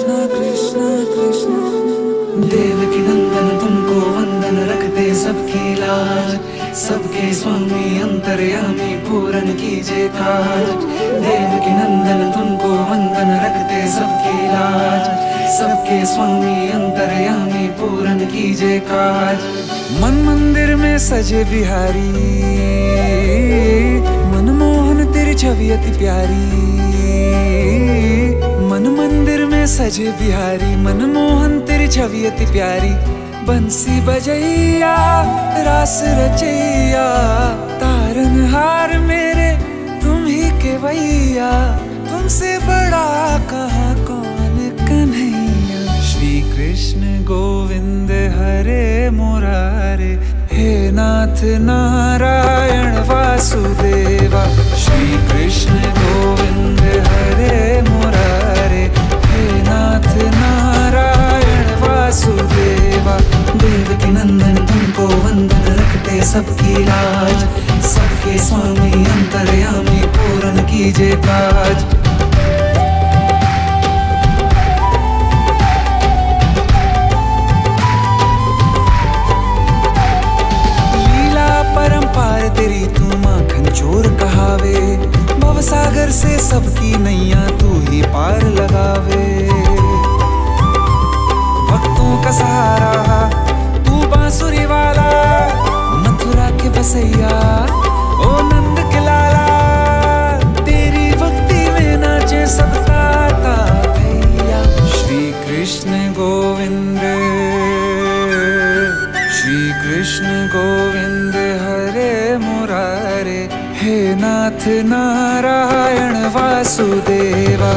कृष्णा कृष्णा कृष्णा। देवकी नंदन तुमको वंदन रखते सबकी लाज, सबके स्वामी अंतर्यामी पूरन कीजिए काज। देवकी नंदन तुमको वंदन रखते सबकी लाज, सबके स्वामी अंतर्यामी पूरन कीजिए काज। मन मंदिर में सजे बिहारी, मनमोहन तेरी छवि अति प्यारी। मन मंदिर में सजे बिहारी, मनमोहन तेरी छवि अति प्यारी। बंसी बजैया रास रचैया, तारनहार मेरे तुम ही के भैया। तुमसे बड़ा कहाँ कौन कन्हैया। श्री कृष्ण गोविंद हरे मुरारे, हे नाथ नारायण वासुदेवा। श्री कृष्ण गोविंद हरे मुरारे, हे नाथ नारायण वासुदेवा। देवकी नंदन तुमको वंदन रखते सबकी लाज, सबके स्वामी अंतर्यामी पूरन कीजिए काज। परंपार तेरी तू माखन चोर कहावे, भवसागर से सबकी नैया तू ही पार लगावे। भक्तों का सहारा तू बांसुरी वाला, मथुरा के बसैया ओ नंद के लाला। तेरी भक्ति में नाचे सब ताता भैया। श्री कृष्ण गोविंद, श्री कृष्ण गोविंद हरे मुरारे, हे नाथ नारायण वासुदेवा।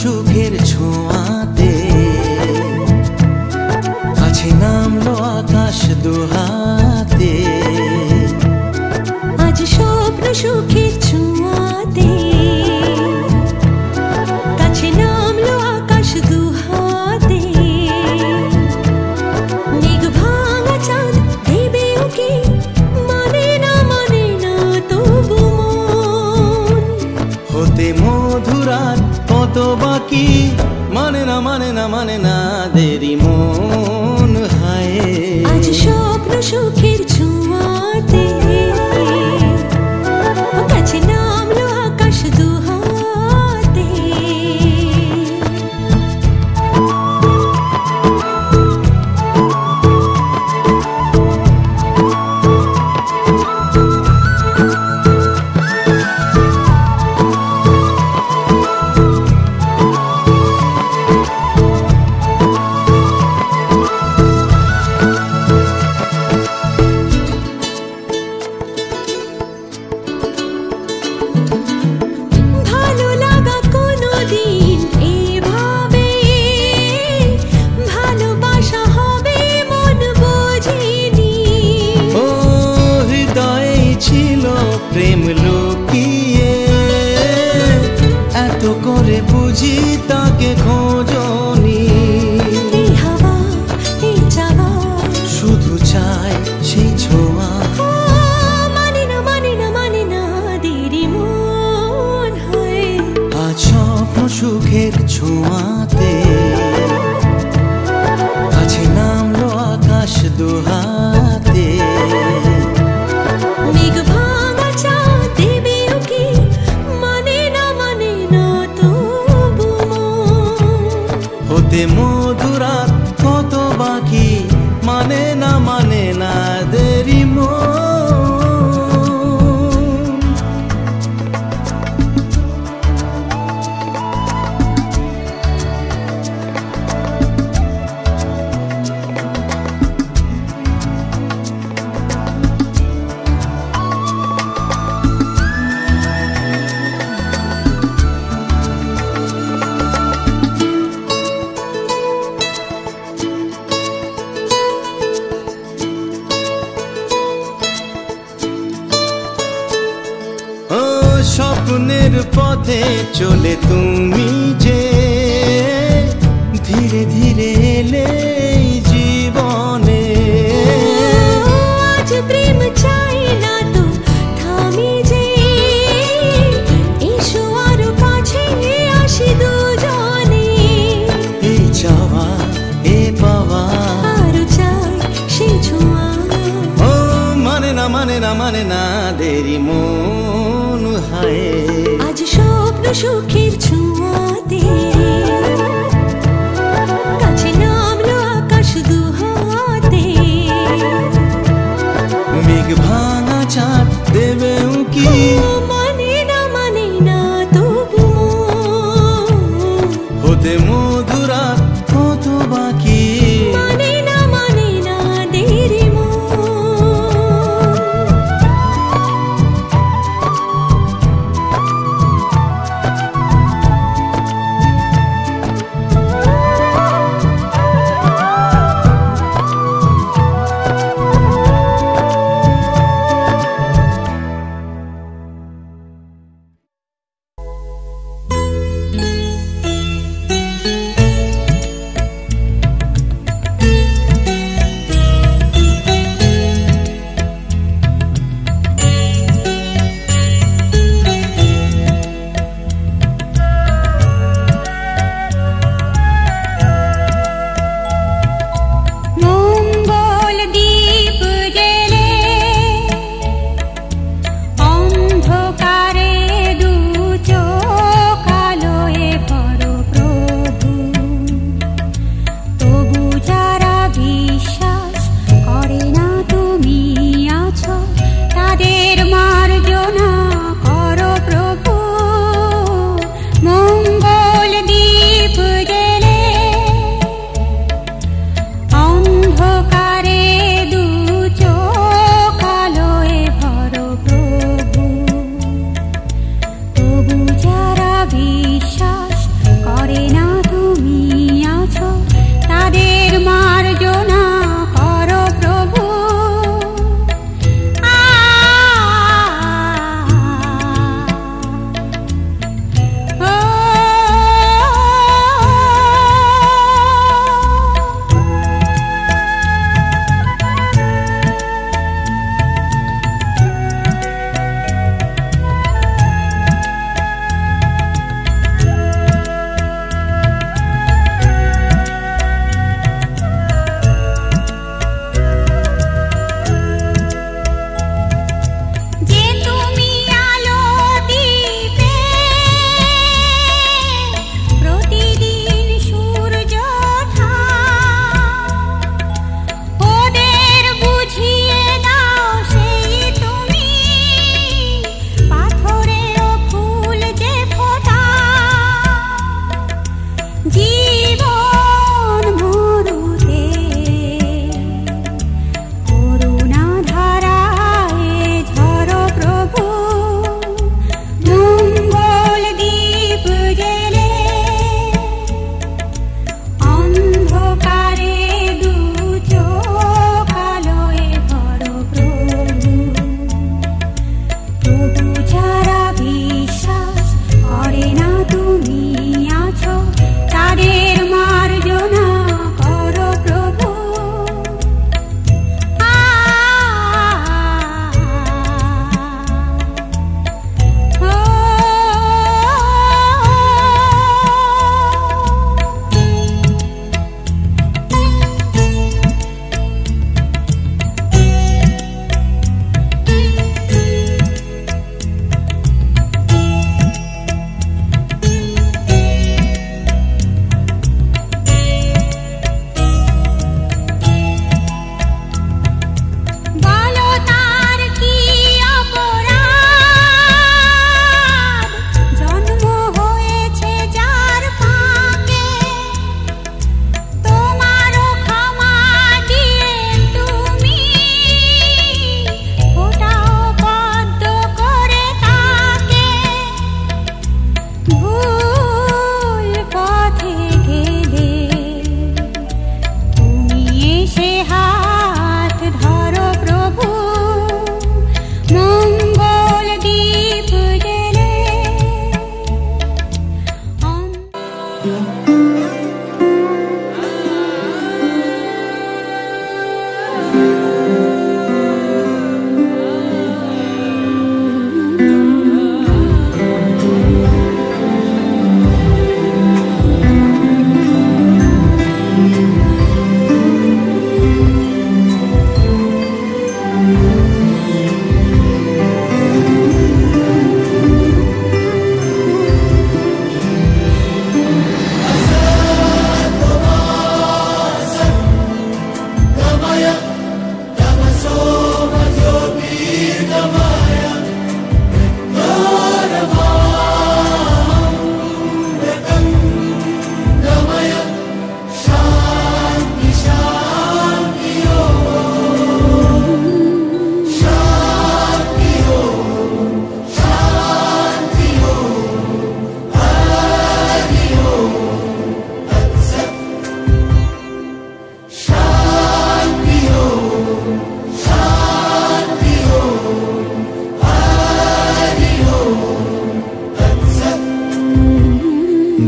সুখের ছোঁয়াতে কাছে নামলো আকাশ দুহাতে। আজ স্বপ্ন সুখের ছোঁয়াতে কাছে নামলো আকাশ দুহাতে। মেঘ ভাঙা চাঁদ দেবে ওকে, মানে না তবু মন। হতে মধুরাত কত বাকি, মানে না দেরি মন হায়। আজ স্বপ্ন সুখের ছোঁয়াতে কাছে নামলো আকাশ দুহাতে। প্রেম লুকিয়ে এত করে বুঝি তাকে খোঁজনি। এই হাওয়া এই চাওয়া শুধু চাই সেই ছোঁয়া। মানে না দেরি মন হয়। আজ স্বপ্ন সুখের ছোঁয়াতে কাছে নামলো আকাশ দুহাতে। মেঘ ভাঙা চাঁদ দেবে ওকে, মানে না তবু মন। হতে মধুরাত কত বাকি, মানে না দেরি মন। আগুনের পথে চলে তুমি যে ধীরে ধীরে এলে এই জীবনে। আজ প্রেম চাই না তো থামি যে, এসো আরো কাছে আসি দুজনে। এই চাওয়া এ পাওয়া আরো চাই সে ছোঁয়া। ও মানে না মানে না মানে না দেরি মন হায়। আজ স্বপ্ন সুখের ছোঁয়াতে কাছে নামলো আকাশ দুহাতে। মেঘ ভাঙা চাঁদ দেবে উকি মানে না তবু হতে মধুরা কত বাকি। মানে না দেরি মন।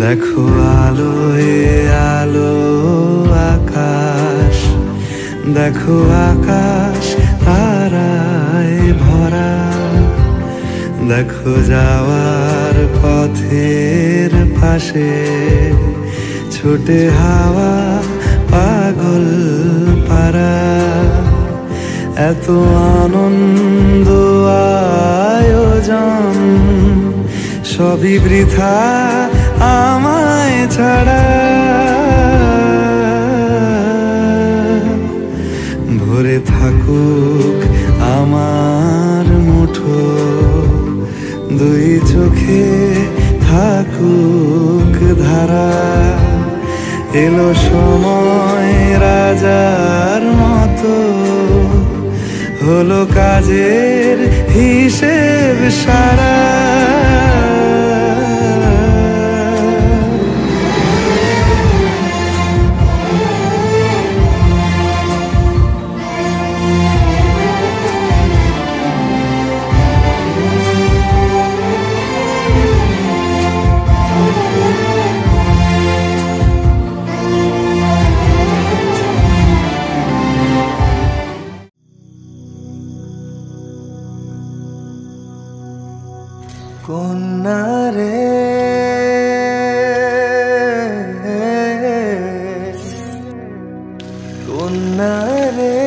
দেখো আলোয় আলো আকাশ, দেখো আকাশ তারায় ভরা, দেখো যাওয়ার পথের পাশে ছোটে হাওয়া পাগল পারা। এত আনন্দ আয়োজন সবই বৃথা আমায় ছাড়া। ভরে থাকুক আমার মুঠো, দুই চোখে থাকুক ধারা। এলো সময় রাজার মতো, হলো কাজের হিসেব সারা। কন্যা রে কন্যা রে,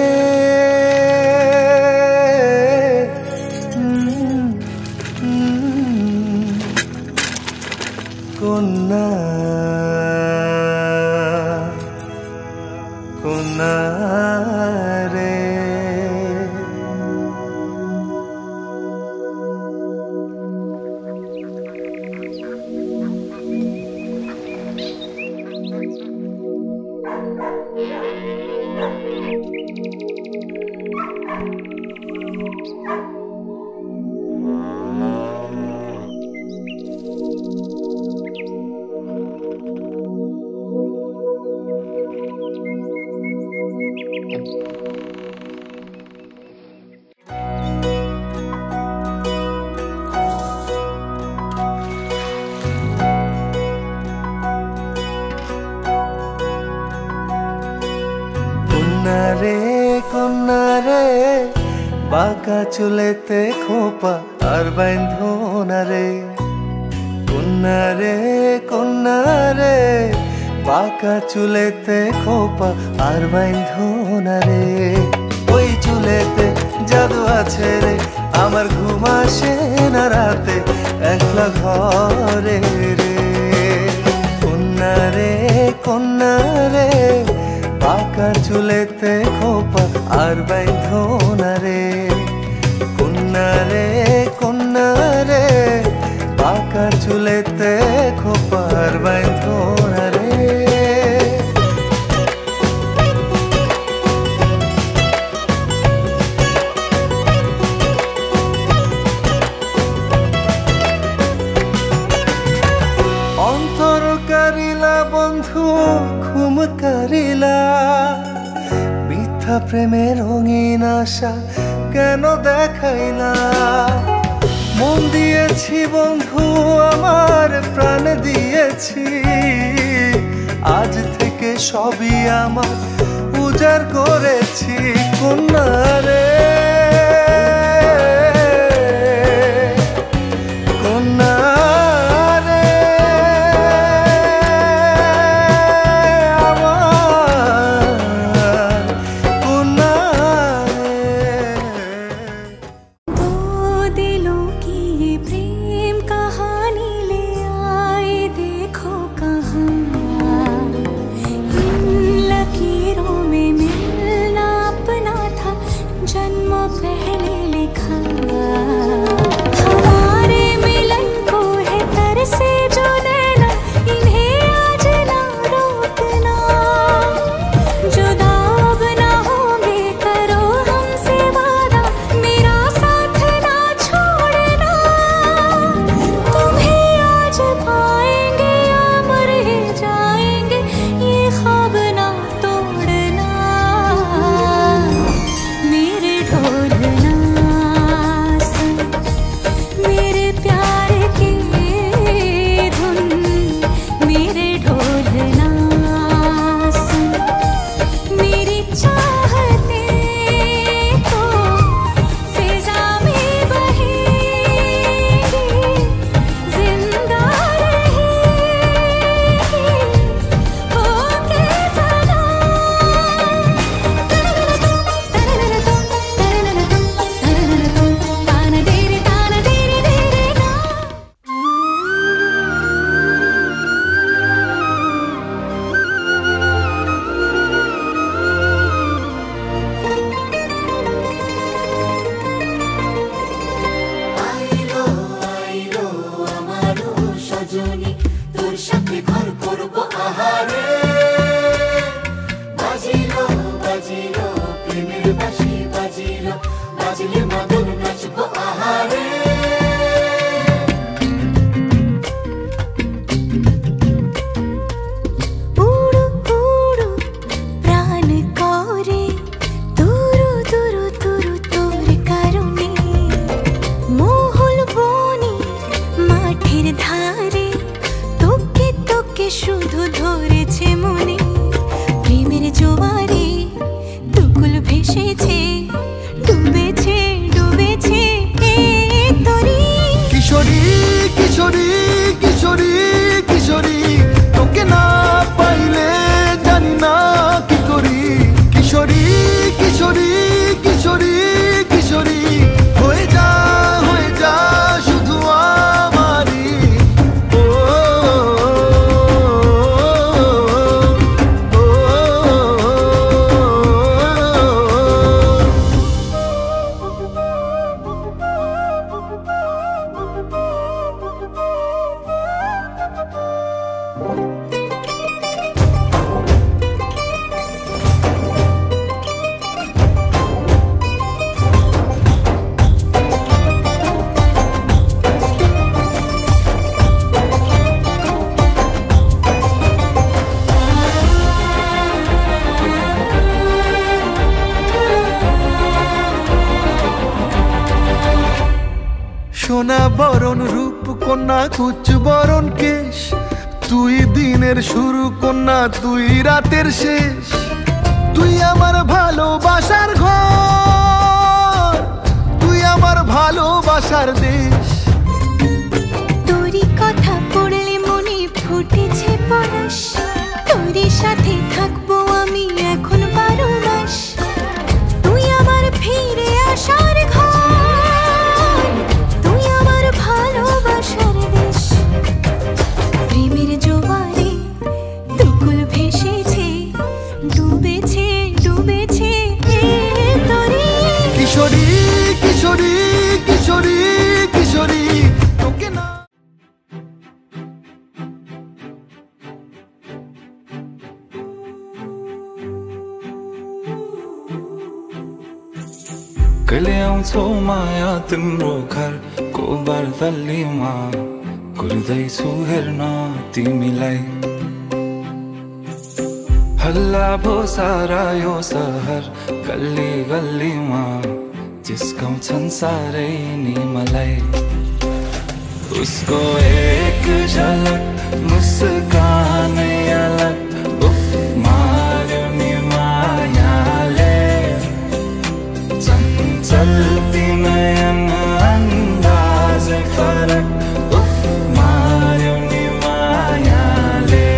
কন্যা কন্যা রে। কন্যা রে কন্যা রে, বাঁকা চুলেতে খোপা আর বাঁধো না রে। কন্যা রে কন্যা রে, বাঁকা চুলেতে খোপা আর বাঁধো না রে। ওই চুলেতে জাদু আছে রে, আমার ঘুম আসে না রাতে একলা ঘরে রে। কন্যা রে কন্যা রে, বাঁকা চুলেতে খোপা আর বাঁধো না রে। কন্যা রে কন্যা রে, বাঁকা চুলেতে খোপা আর বাঁধো না রে। অন্তর কারিলা বন্ধু ঘুম কারিলা, মিথ্যা প্রেমের রঙিন আশা কেন দেখাইলা। মন দিয়েছি বন্ধু আমার প্রাণ দিয়েছি, আজ থেকে সবই আমার উজাড় করেছি। কন্যা রে কন্যা রে, আমার কন্যা রে। दो दिलों की ये प्रेम कहानी ले आए देखो कहाँ। इन लकीरों में मिलना अपना था जन्मों ফাগুন নাচবো আহারে উড়ু উড়ু প্রাণ করে তুরু তুরু তুরু তোর কারণে মহল বনে মাঠের ধারে তোকে তোকে শুধু ধরেছে মনে প্রেমের জোয়ারে দুকুল ভেসেছে ডুবেছে ডুবেছে তোরে কিশোরী কিশোরী কিশোরী কিশোরী তোকে না পাইলে জানি না কি করি কিশোরী কিশোরী কিশোরী কিশোরী হয়ে যা শুধু আমারি ও সোনা বরণ রূপ কন্যা কুচ বরণ কেশ তুই দিনের শুরু কন্যা তুই রাতের শেষ তুই আমার ভালোবাসার ঘর তুই আমার ভালোবাসার দেশ তোরই কথা পড়লে মনে ফুটেছে পরশ তোরই সাথে থাকবো আমি এখন 12 মাস তুই আমার ফিরে আসার ঘর তুই আমার ভালোবাসার দেশ প্রেমের জোয়ারে দুকুল ভেসেছে ডুবেছে ডুবেছে তোরে কিশোরী কিশোরী কিশোরী কিশোরী তোকে না कहिले आउँछौ माया तिम्रो घरको बर्दलीमा कुर्दैछु हेर्न तिमीलाई हल्ला भो सारा यो सहर गल्ली गल्लीमा जिस्काउँछन् सारै नि मलाई उसको एक झलक मुस्कानै अलग उफ मार्यो नि मायाले चल्ती नयन अंदाज़े फरक उफ मार्यो नि मायाले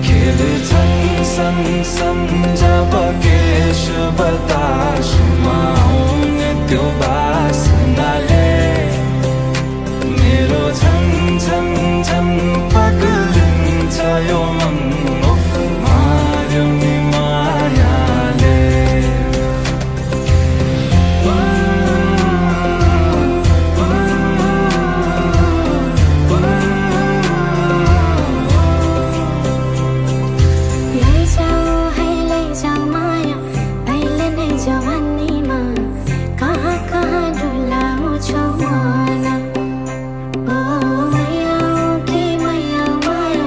खेल्छन् सन जब केश बतासमा आउने त्यो बासनाले मेरो झन झन झन पग्लिन्छ यो मन उफ मार्यो नि मायाले लैजाऊ माया अहिले नै जवानीमा कहाँ कहाँ डुलाउँछौ मन ओ मैया कि मैया माया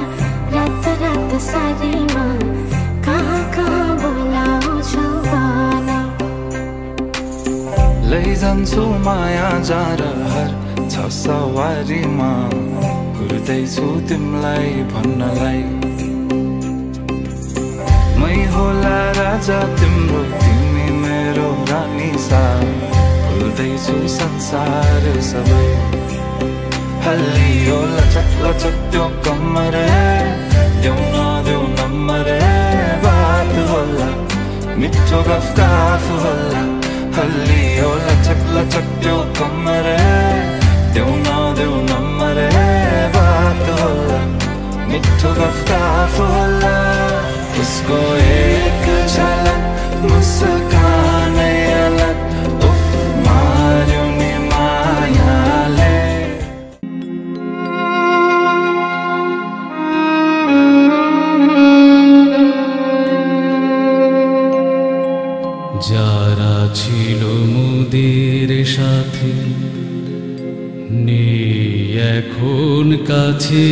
रात रात सारीमा कहाँ कहाँ बोलाउँछौ भन लैजान्छु माया जारहर छ सवारीमा कुर्दैछु तिमीलाई भन्नलाई मै होला राजा तिम्रो तिमी मेरो रानी सा भुल्दैछु संसार सबै हल्लियो लचक लचक त्यो कम्मर देऊ नदेऊ नम्बर बात होला मिठो गफ होला हल्लियो लचक लचक त्यो कम्मर देऊ नदेऊ नम्बर बात होला मिठो गफ होला उसको एक झलक मुस्कानै अलग उफ मार्यो नि मायाले যারা ছিল মুদে পথের সাথে নেই এখন কাছে,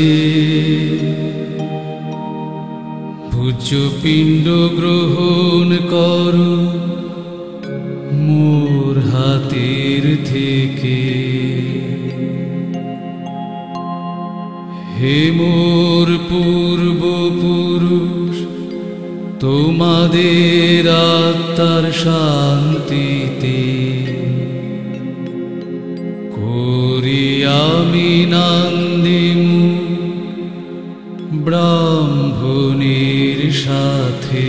পূজ্য পিণ্ড গ্রহণ কর মোর হাতের থেকে। হে মোর পূর্বপুরুষ, তোমাদের আত্মার শান্তিতে করি আমি নান্দিমুখ ব্রাহ্মণের সাথে।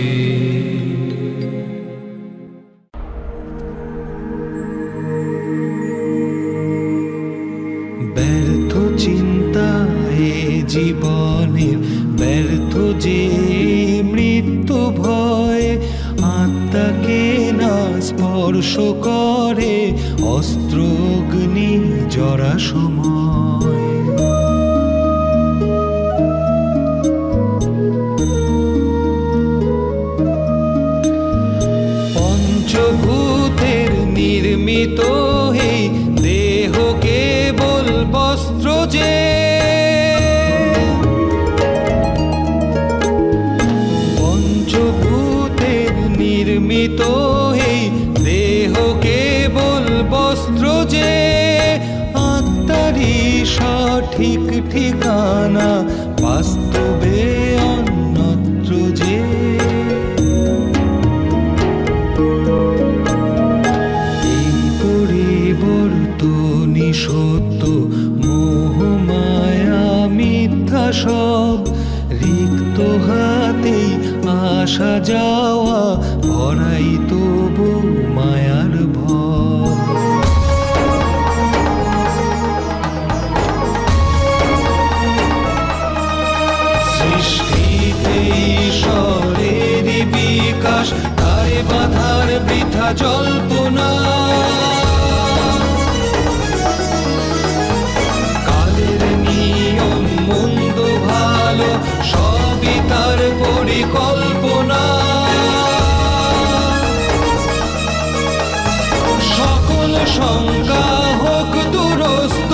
ব্যর্থ চিন্তা এ জীবনের ব্যর্থ যে মৃত্যু ভয়, আত্মাকে না স্পর্শ করে অস্ত্র অগ্নি জরা সময়। পঞ্চভূতের নির্মিত এই দেহ কেবল বস্ত্র যে, পঞ্চভূতের নির্মিত এই দেহ কেবল বস্ত্র যে, আত্মারই সঠিক ঠিকানা বাস্তবে অন্যত্র যে। এই পরিবর্তনই সত্য, মোহ মায়া মিথ্যা সব, রিক্ত হাতেই আসা যাওয়া ভরাই তবু মায়ার ভয়। সৃষ্টিতে ঈশ্বরের বিকাশ, তারে বাধার বৃথা জল্পনা। কালের নিয়ম মন্দ ভালো সবই তার পরিকল্পনা। সকল শঙ্কা হোক দুরস্ত,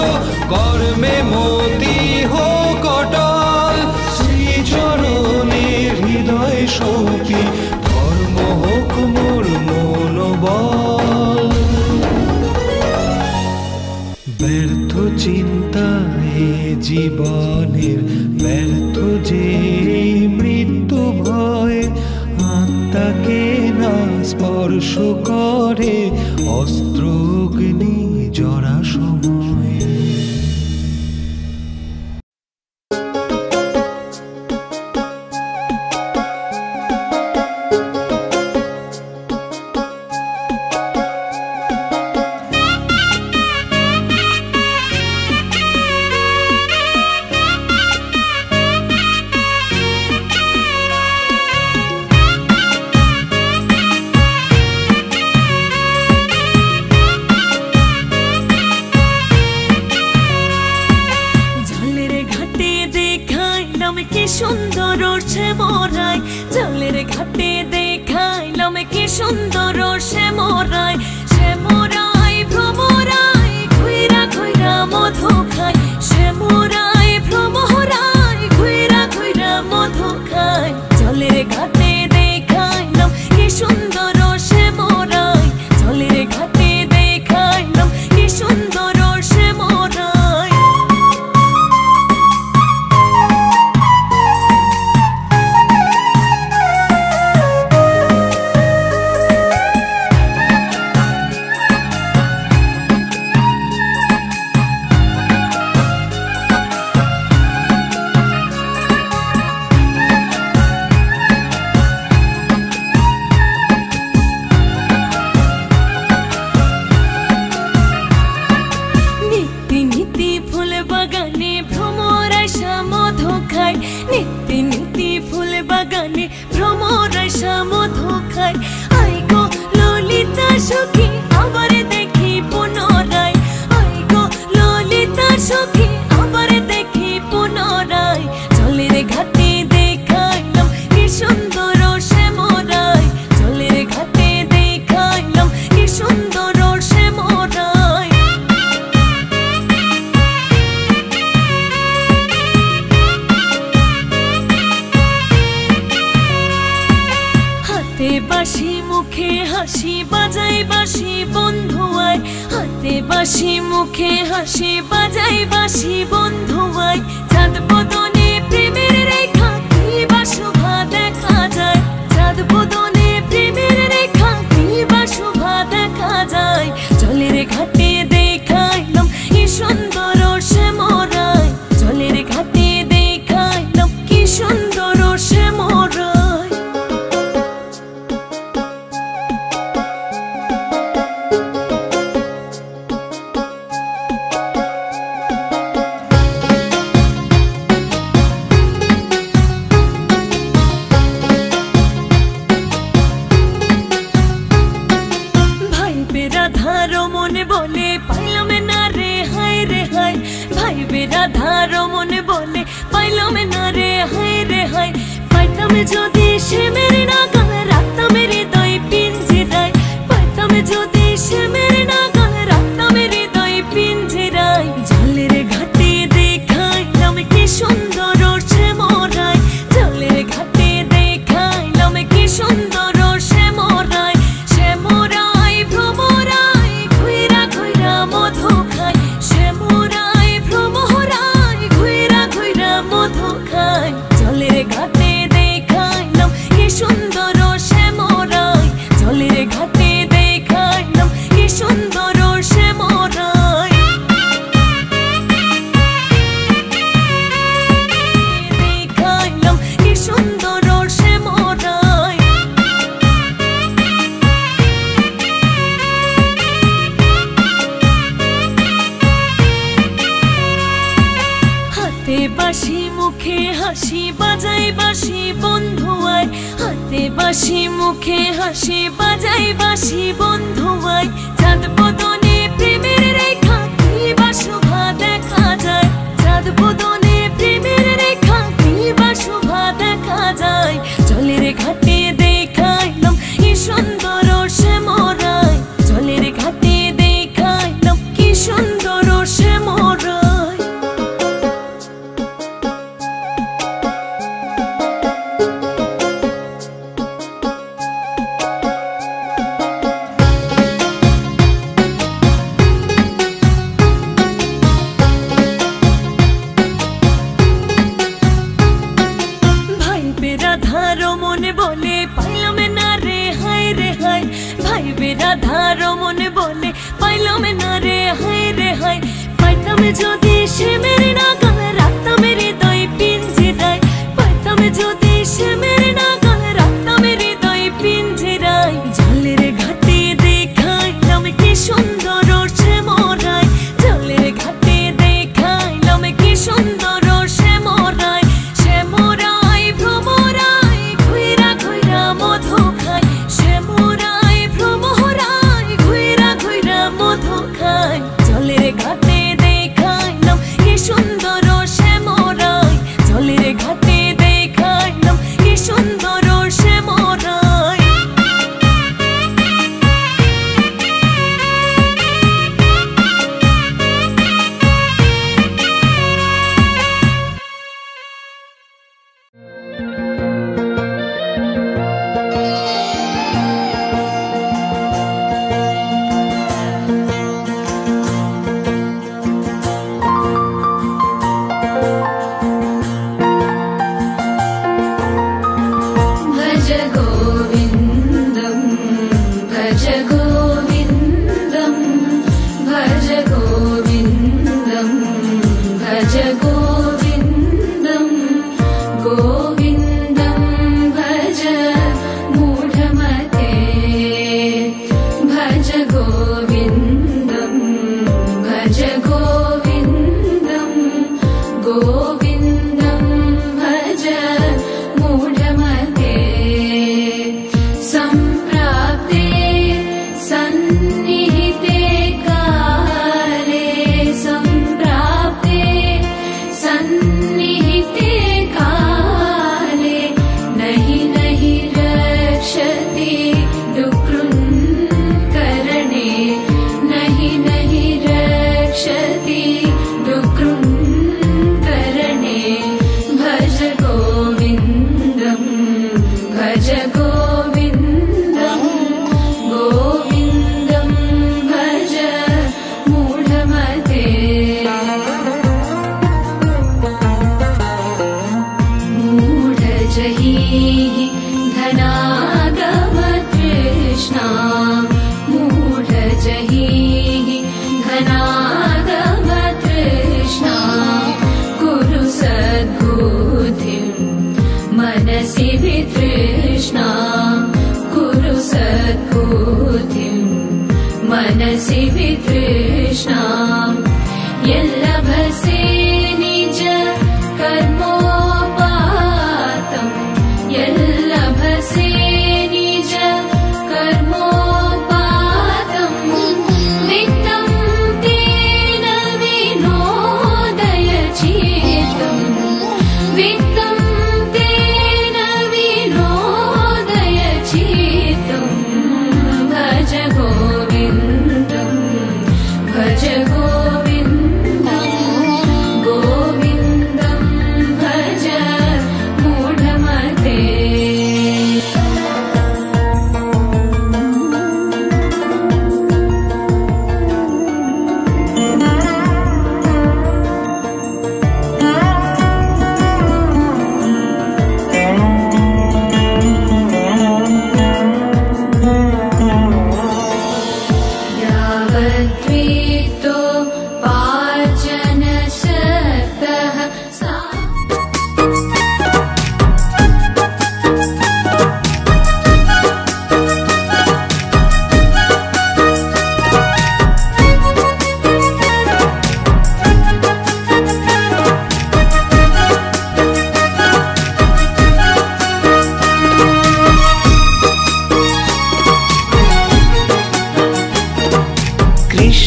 কর্মে মতি হোক অটল, শ্রীচরণে হৃদয় সৌপি ধর্ম হোক মোর মনোবল। ব্যর্থ চিন্তা এ জীবনের ব্যর্থ যে মৃত্যু ভয়, আত্মাকে না স্পর্শ করে অস্ত্র অগ্নি জরা সময়। সুন্দর শ্যামরায়, জলের ঘাটে দেখাইলাম কি সুন্দর শ্যামরায়। শ্যামরায় ভ্রমরায় ঘুইরা ঘুইরা মধু খায়, শ্যামরায় ভ্রমরায় ঘুইরা ঘুইরা মধু খায়। জলের ঘাটে দেখাইলাম কি সুন্দর শ্যামরায়, জলের ঘাটে দেখাইলাম কি সুন্দর শ্যামরায়। বাঁশি বাজাই বাঁশি বন্ধু আয়, হাতে বাঁশি মুখে হাসি বাজাই বাঁশি বন্ধু আয়। চাঁদ বদনে প্রেমের রেখা কি বা শোভা দেখা যায়, চাঁদ বদনে প্রেমের রেখা কি বা শোভা দেখা যায়। জলের ঘাটে দেখাইলাম কি সুন্দর শ্যামরায়, জলের ঘাটে দেখাইলাম কি সুন্দর শ্যামরায়। রাধারো মনে বলে পাইলাম না রে হায় রে হায়, ভাইবে রাধারো মনে বলে পাইলাম না রে হায় রে হায়। পাইতাম যদি সে মেরে না গালে রাখতাম হৃদয় পিঞ্জিরায়, পাইতাম যদি সে মেরে না গালে রাখতাম হৃদয় পিঞ্জিরায়। জলের ঘাটে দেখাইলাম কি সুন্দর শ্যামরায়, জলের ঘাটে দেখাইলাম কি সুন্দর শ্যামরায়। শ্যামরায় ভ্রমরায় ঘুইরা ঘুইরা মধু খায়, শ্যামরায় ভ্রমরায় ঘুইরা ঘুইরা মধু খায়। জলের ঘাটে দেখাইলাম কি সুন্দর শ্যামরায়, জলের ঘাটে দেখাইলাম কি সুন্দর শ্যামরায়। দেখাইলাম কি সুন্দর শ্যামরায়। হাতে বাঁশি মুখে হাসি বাজাই বাঁশি বন্ধু আয়, হাতে বাঁশি মুখে হাসি বাজাই বাঁশি বন্ধু আয়। চাঁদ বদনে প্রেমের রেখা কি বা শোভা দেখা যায়, চাঁদ বদনে প্রেমের রেখা কি বা শোভা দেখা যায়। জলের ঘাটে দেখাইলাম কি সুন্দর শ্যামরায়, জলের ঘাটে দেখাইলাম কি সুন্দর শ্যামরায়। রাধারো মনে বলে পাইলাম না রে হায় রে হায়, ভাইবে রাধারো মনে বলে পাইলাম না রে হায় রে হায়। পাইতাম যদি সে মেরে না গালে রাখতাম হৃদয় পিঞ্জিরায়, পাইতাম যদি সে মেরে না গালে রাখতাম হৃদয় পিঞ্জিরায়। জলের ঘাটে দেখাইলাম কি সুন্দর শ্যামরায়, জলের ঘাটে দেখাইলাম কি সুন্দর শ্যামরায়। শ্যামরায় ভ্রমরায় ঘুইরা ঘুইরা মধু খায়, শ্যামরায় ভ্রমরায় ঘুইরা ঘুইরা মধু খায়। জলের ঘাটে দেখাইলাম अद्वैतो वाचन शब्दः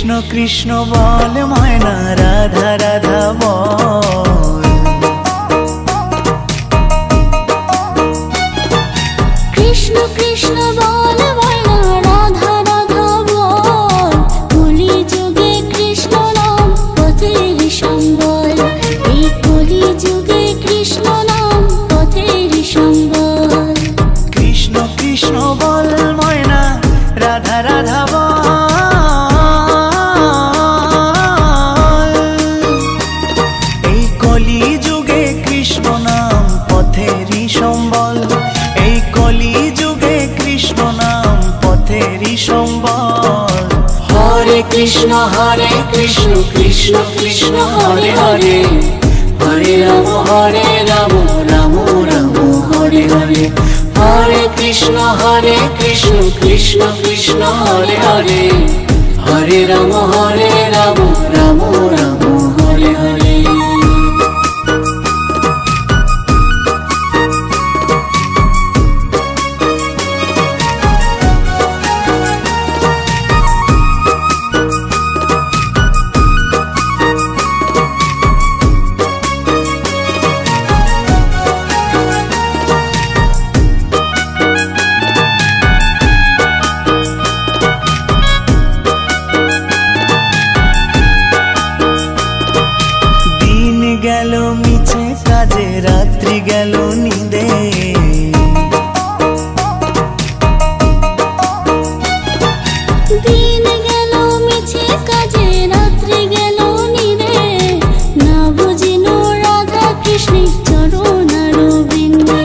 कृष्ण कृष्ण बोल मायना राधा राधा बोल कृष्ण कृष्ण बोल मायना राधा राधा बोल कलि जुगे कृष्ण नाम पथेर सम्बल এই কলি যুগে কৃষ্ণ নাম পথের সম্বল कृष्ण कृष्ण बोल मायना राधा राधा बोल हरे कृष्ण कृष्ण कृष्ण हरे हरे हरे राम राम राम हरे हरे हरे कृष्ण कृष्ण कृष्ण हरे हरे हरे राम राम राम हरे हरे रात्रि गेलो निदे दिन गेलो मिछे काजे रात्रि गेलो निदे ना बुझिनो राधा कृष्ण चरण अरविंदे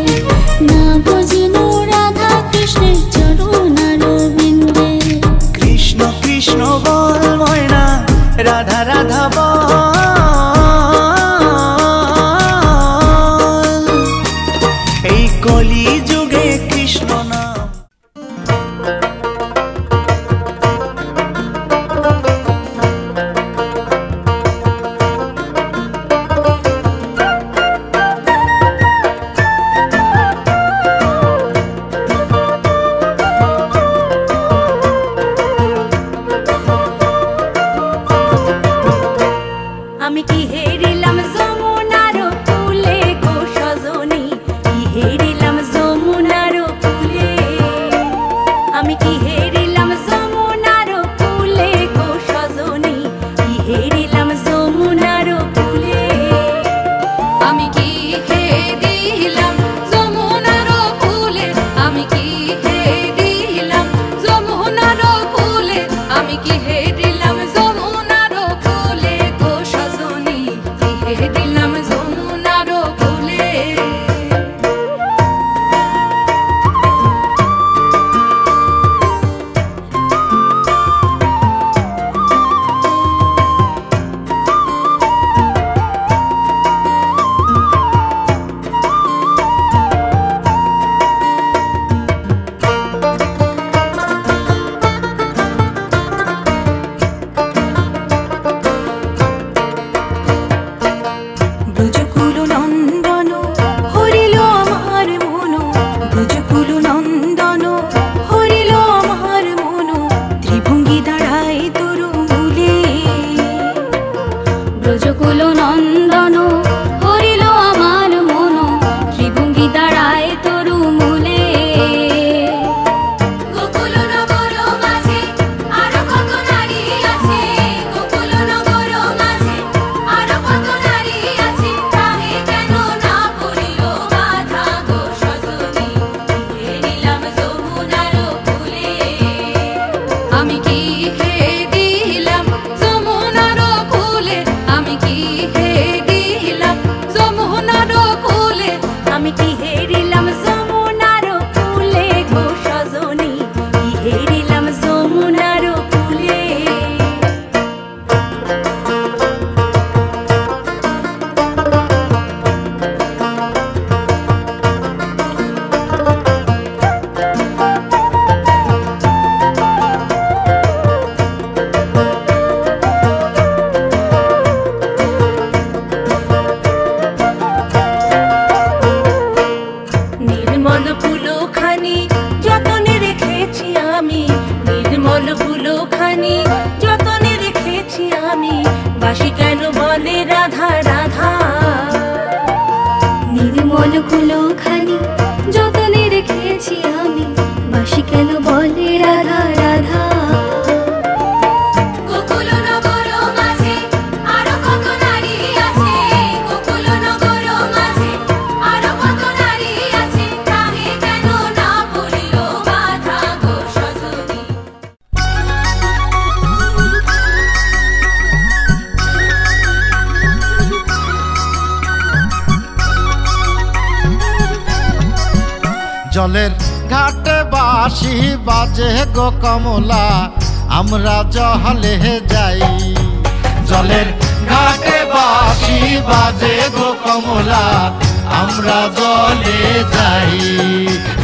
ना बुझिनो राधा कृष्ण चरण अरविंदे कृष्ण कृष्ण बोल मायना राधा राधा बोल कलि जुगे कृष्ण नाम आमी की हेरिलाम যমুনার কূলে গো সজনী কি হেরিলাম যমুনার কূলে আমি কি হেরিলাম যমুনার কূলে গো সজনী কি হেরিলাম যমুনার কূলে আমি কি হেরিলাম যমুনার কূলে আমি কি হেরিলাম যমুনার কূলে আমি কি হেরিলাম যমুনার কূলে গো সজনী কি হেরিলাম যমুনার কূলে ব্রজকুল নন্দন হরিল আমার মন ব্রজকুল নন্দন হরিল আমার মন ত্রিভঙ্গি দাঁড়ায় তরু মূলে ব্রজকুল নন্দন হরিল আমার মন ত্রিভঙ্গি দাঁড়ায় তরু মূলে গোকুল নগর মাঝে আরো কত নারী আছে গোকুল নগর মাঝে আরো কত নারী আছে তাহে কেন না পড়িল বাধা গো সজনী হেরিলাম যমুনার কূলে আমি কি হেরিলাম যমুনার কূলে আমি কি বাঁশি কেন বলে রাধা রাধা। নির্মল কুলো খানি যতনে রেখেছি আমি, বাঁশি কেন বলে রাধা রাধা। জলের ঘাটে বাঁশি বাজে গো কমলা, আমরা জলে যাই। জলের ঘাটে বাঁশি বাজে গো কমলা, আমরা জলে যাই।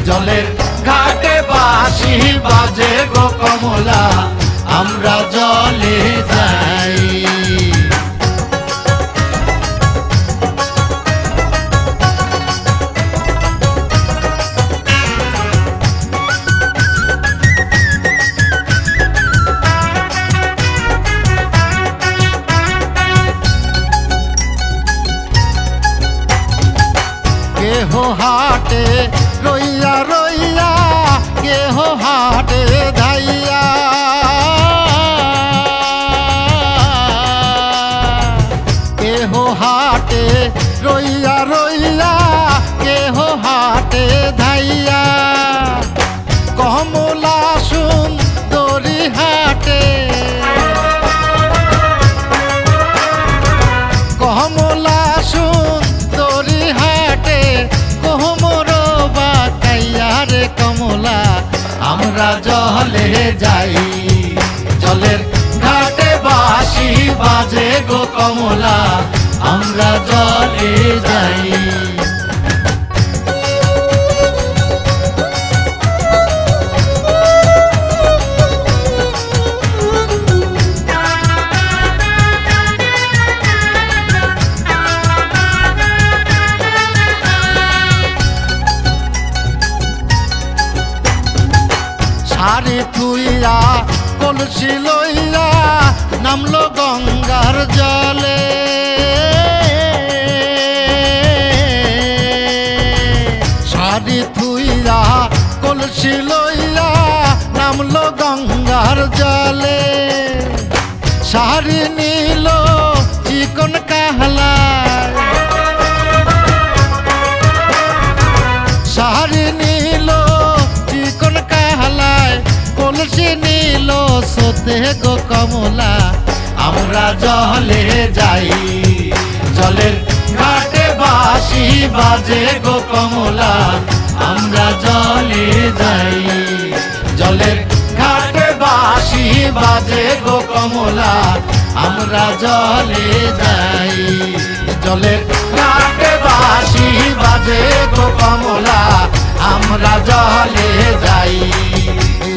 জলের ঘাটে বাঁশি বাজে গো কমলা, আমরা জলে যাই। কেহ হাটে রইয়া রইয়া, কেহ হাটে ধাইয়া। কেহ হাটে রইয়া রইয়া, কেহ হাটে ধাইয়া। কমলা সুন্দরী হাটে, কমলা সুন্দরী হাটে, কোমর বাঁকাইয়া রে কমলা, আমরা জলে যাই। জলের ঘাটে বাঁশি বাজে গো কমলা, আমরা জলে যাই। শাড়ি থুইয়া কলসি লইয়া, নামলো গঙ্গার জলে। শাড়ি থুইয়া কলসি লইয়া, নামলো গঙ্গার জলে। শাড়ি নিল চিকন কাহলায়, শাড়ি নিল চিকন কাহলায়, কলসি নিল সোতে গো কমলা, আমরা জলে যাই। জলের ঘাটে বাঁশি বাজে গো কমলা, আমরা জলে যাই। জলের ঘাটে বাঁশি বাজে গো কমলা, আমরা জলে যাই। জলের ঘাটে বাঁশি বাজে গো কমলা, আমরা জলে যাই।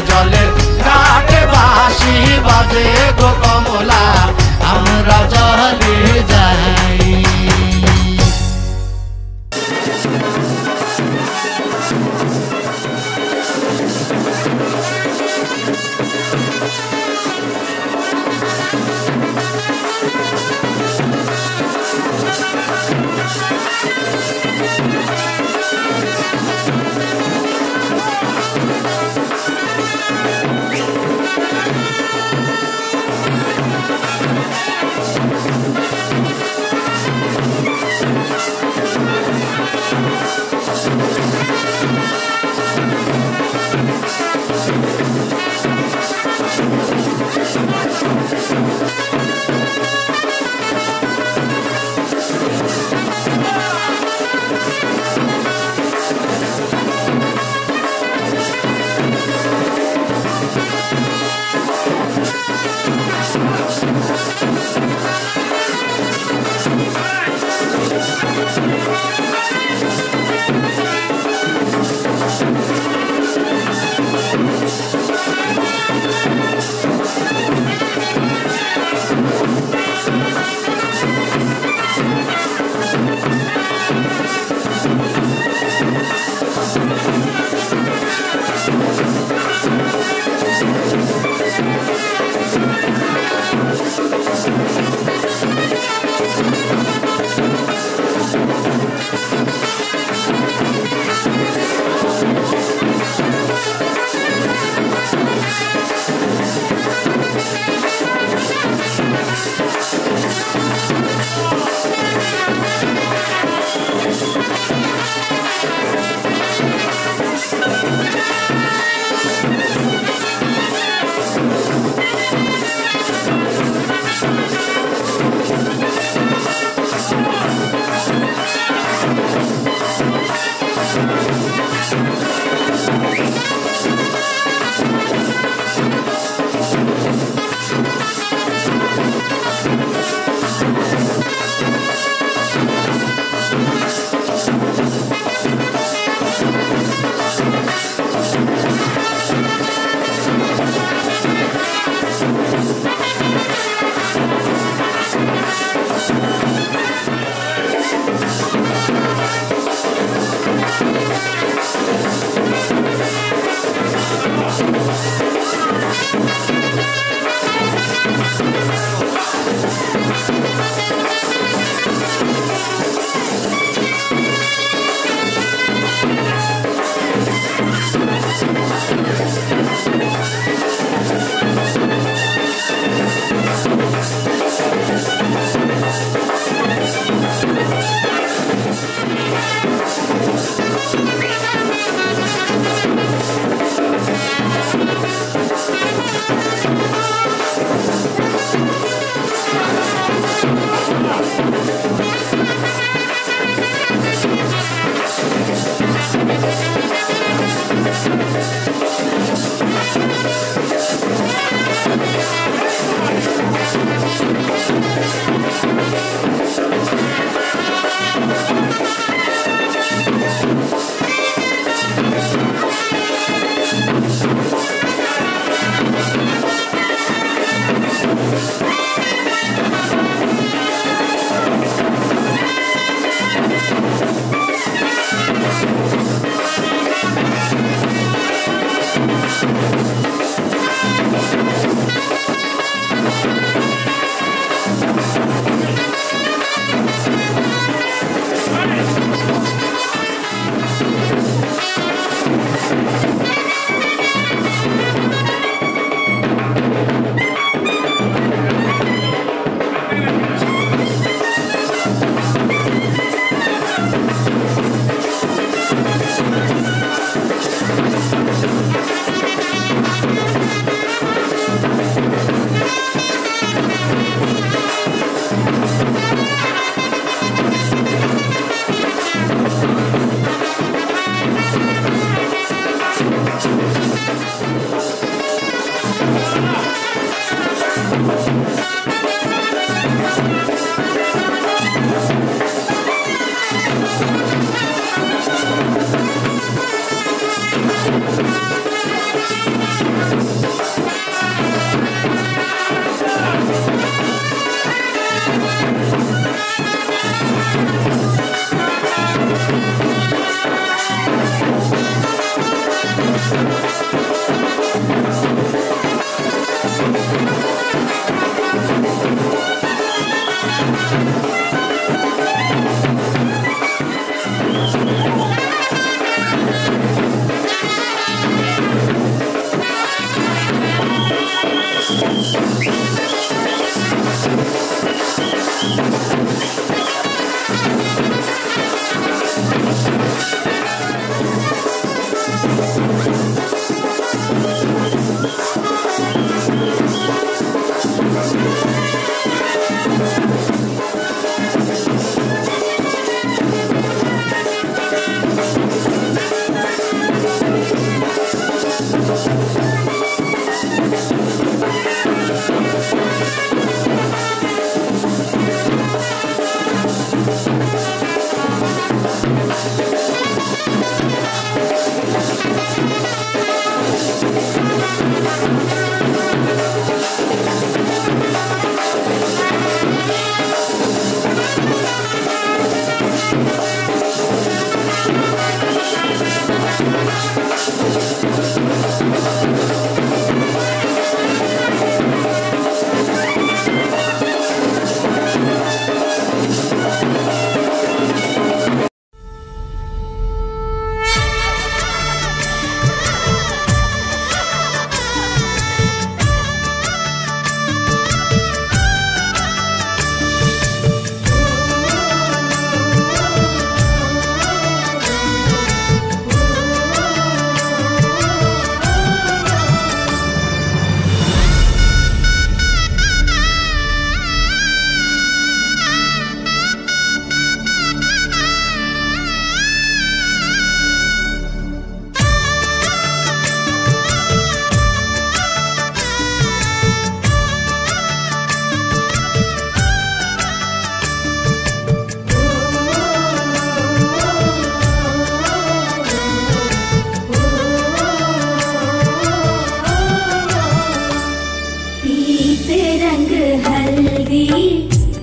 জলের ঘাটে বাঁশি বাজে গো কমলা, আমরা জলে যাই।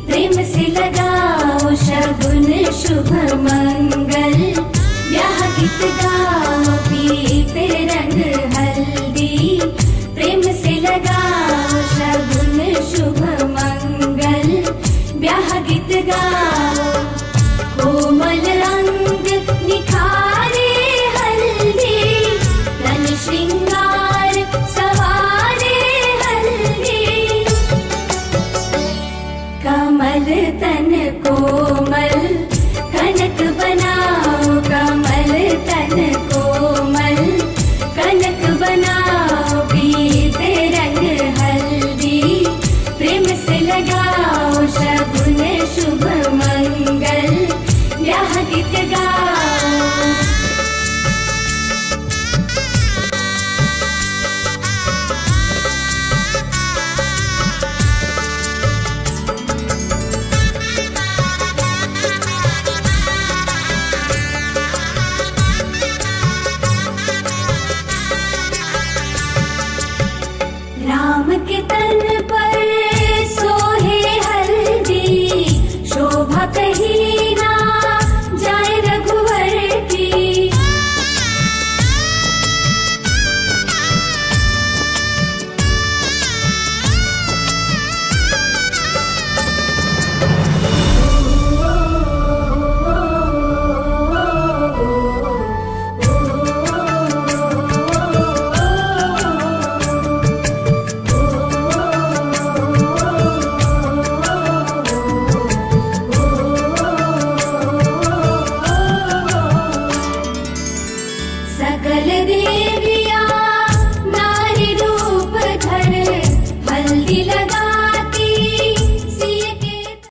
प्रेम से लगाओ शगुन शुभ मंगल, ब्याह गीत गाओ पीते रंग हल्दी। प्रेम से लगाओ शगुन शुभ मंगल, ब्याह गीत गाओ। कोमल अंग निखारे हल्दी, तन श्रृंगार सवारे हल्दी। कमल तन कोमल कनक बनाओ, कमल तन कोमल कनक बनाओ। पीते रंग हल्दी, प्रेम से लगाओ शगुन शुभ मंगल, ब्याह गीत गाओ।